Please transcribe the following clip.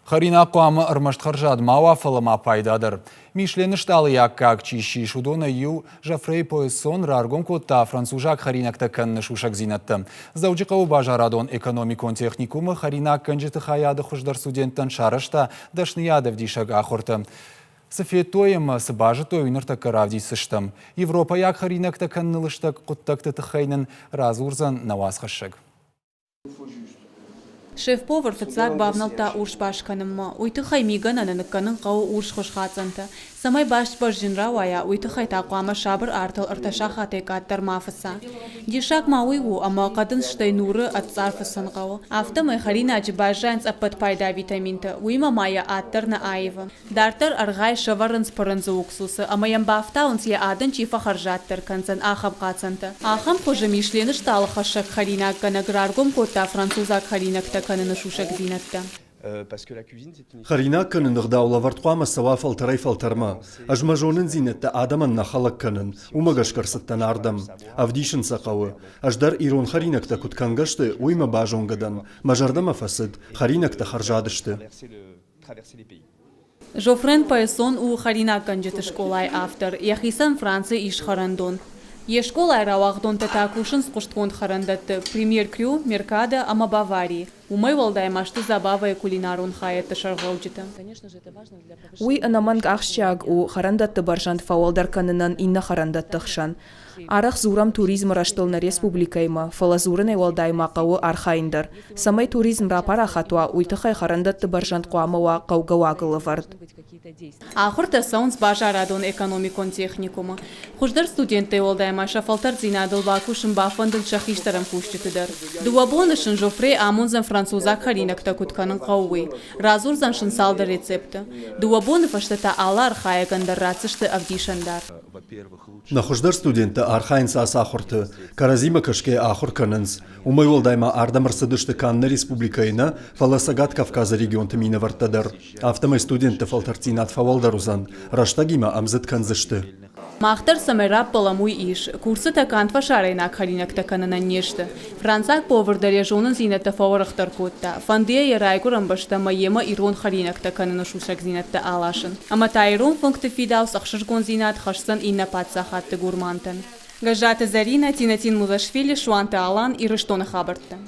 Харина қуамы ұрмыштқыр жадма вафылыма пайдадыр. Мишлені шталы яккак чищи шудона ю Жафрей Поэссон раргон котта францужак харинакта кэнны шушак зинатты. Заучықау бажарадон экономикон техникумы харина кэнжеті хаяды хуждар студенттан шарышта дашныядов дишак ахорты. Софиетойым сыбажы тойынырта каравди сыштым. Европа як харинакта кэннылыштак құттакты тыхайнын разурзан навасхашык. Шеф-повар фыцак бавналта урш башканымма. Уйтыхай миган ананыкканын қау урш хошхацанты. Самай баш жинрауая уйтыхай тақуама шабыр артыл ырташақ атекаттар мафыса. Дишак мауигу ама қадын штай нуры атцарфысын қау. Автомай харина ажибажанц аппат пайда витаминты. Уйма мая аттар на аевы. Дартар арғай шаварын спырынзы уксусы. Ама ямбафтаунс я адын чифа харжаттар канцан ахам қацанты. Ахам хожа мишлені шталы хашак харина ганаграргум кота французак харинакта каныны шушак зинатта. خرينا كنن نغداو لفرتقوام السوافل تري فلترما أجمجونن زينة آدما نخلق كنن ومغش كرستن عردم أفديشن سقاو أجدر إيرون خرينك تكت كنغشت ويما باجون قدن مجردم فسد خرينك تخرجادشت Жофрен Поэссон у харина канжеты школай автор. Яхисан Франция иш харандон. Ешколай равахдон татакушин скушткон харандатты. Премьер крю Меркада ама Баварии. Умай волдай машты забава и кулинарун хаятты шаргауджита. Уй анаманг ахшчаг у харандатты баржант фауалдар канынан инна харандатты хшан. Арах зурам туризм раштылны республикайма, фалазурын волдай мақауы архайындар. Самай туризм рапара хатуа уйтыхай харандатты баржант қуамыва қаугауағылы вард. Ахырта саунс бажарадон экономикон техникумы. Хуждар студенты волдай маша фалтар зинадыл бакушын бафандын шахиштарам куштитыдар. Дуабонышын Жофрей амунзан французак харинакта кутканын қауы. Разурзан шынсалды рецепті. Дуабонов аштата ала архаягандар рацышты авдишандар. نخوشدر ستودنت آرخاین ساس آخورت کارزیما کشکی آخور کننز ومایول دایما آردم رسدشت کان ریسپوبلیکاینا فلسگات کافکاز ريجيون تمینه ورتدر آفتم ستودنت فلترتینات فوالدروزان راشتگیما امزد کنزشت Махтар самерап поламуй иш. Курсы такант вашарайнак харинак таканана нешты. Францак повар дарежонын зинетта фаворахтар котта. Фандия ярайкурам башта маема ирон харинак таканана шушак зинетта алашын. Ама тайрон функты фидаус ахшыргон зинат хашсан инна патсахатты гурмантан. Гажата Зарина, Тинатин Музашвили, Шуанта Алан и Рыштона Хабарта.